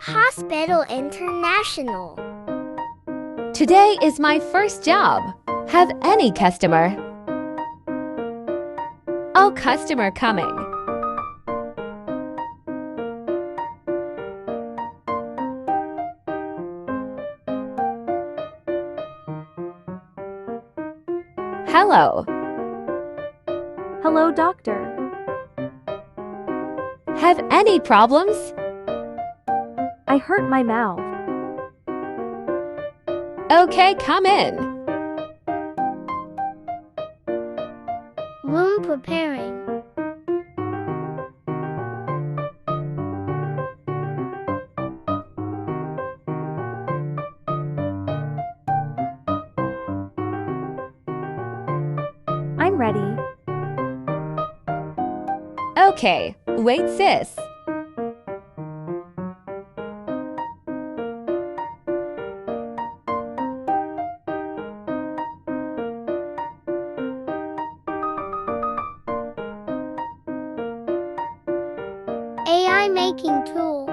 Hospital International. Today is my first job. Have any customer? Oh, customer coming. Hello. Hello, doctor. Have any problems? I hurt my mouth. Okay, come in. Room preparing. I'm ready. Okay, wait, sis. AI making tool.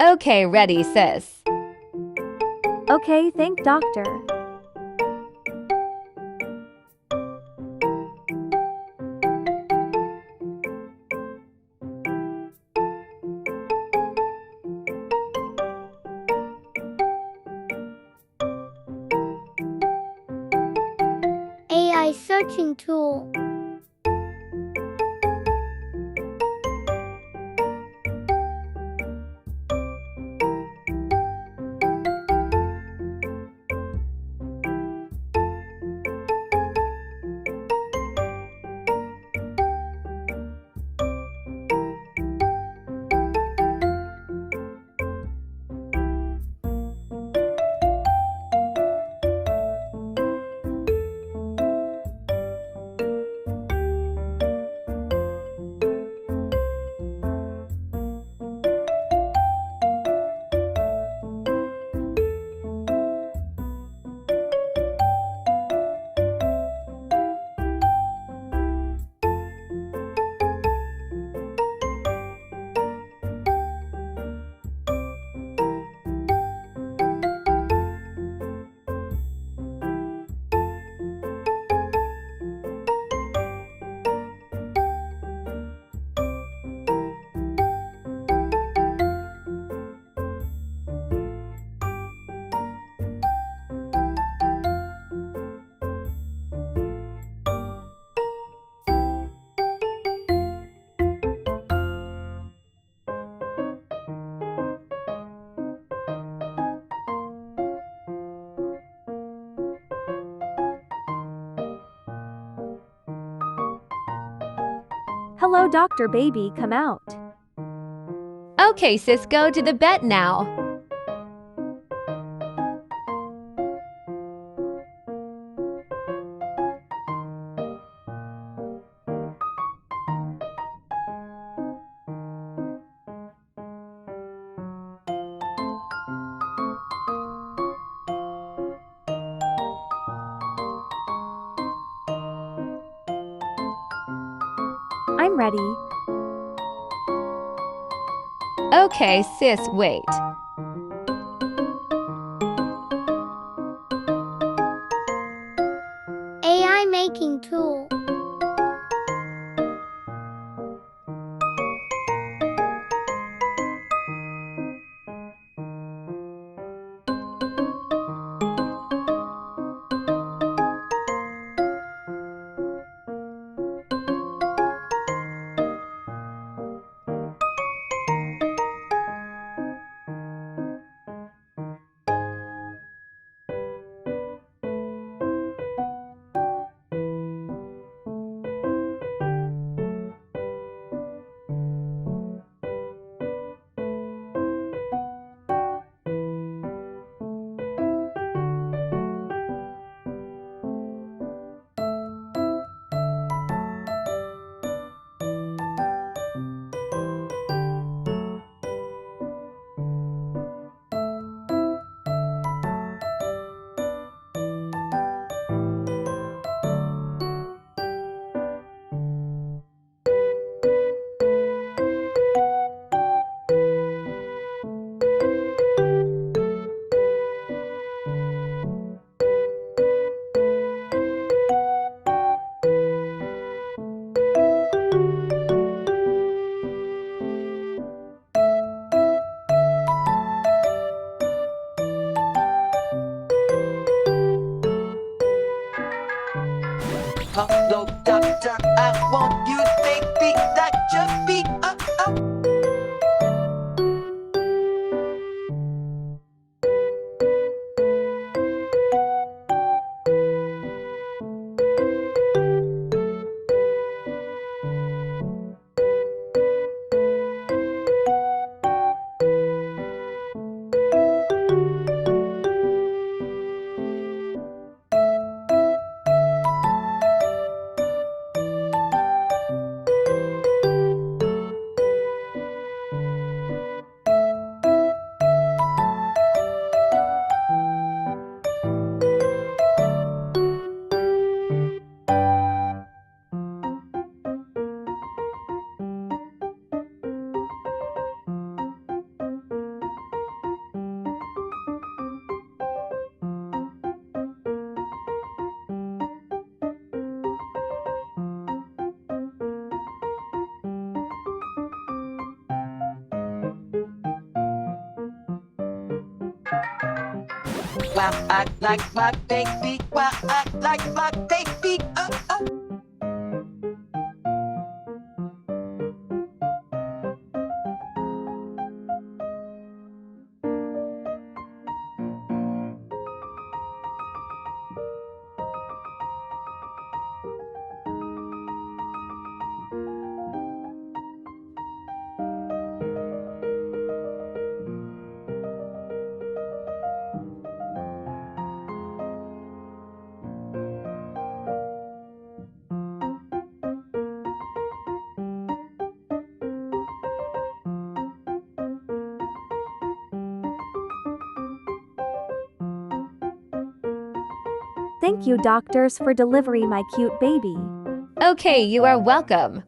Okay, ready, sis. Okay, thank doctor. AI searching tool. Hello, doctor baby, come out. Okay, sis, go to the bed now. I'm ready. Okay, sis, wait. AI making tool. Hello, doctor, I want you to make me like your feet. Wow, I like my baby. Wow, I like my baby. Thank you, doctors, for delivering my cute baby. Okay, you are welcome.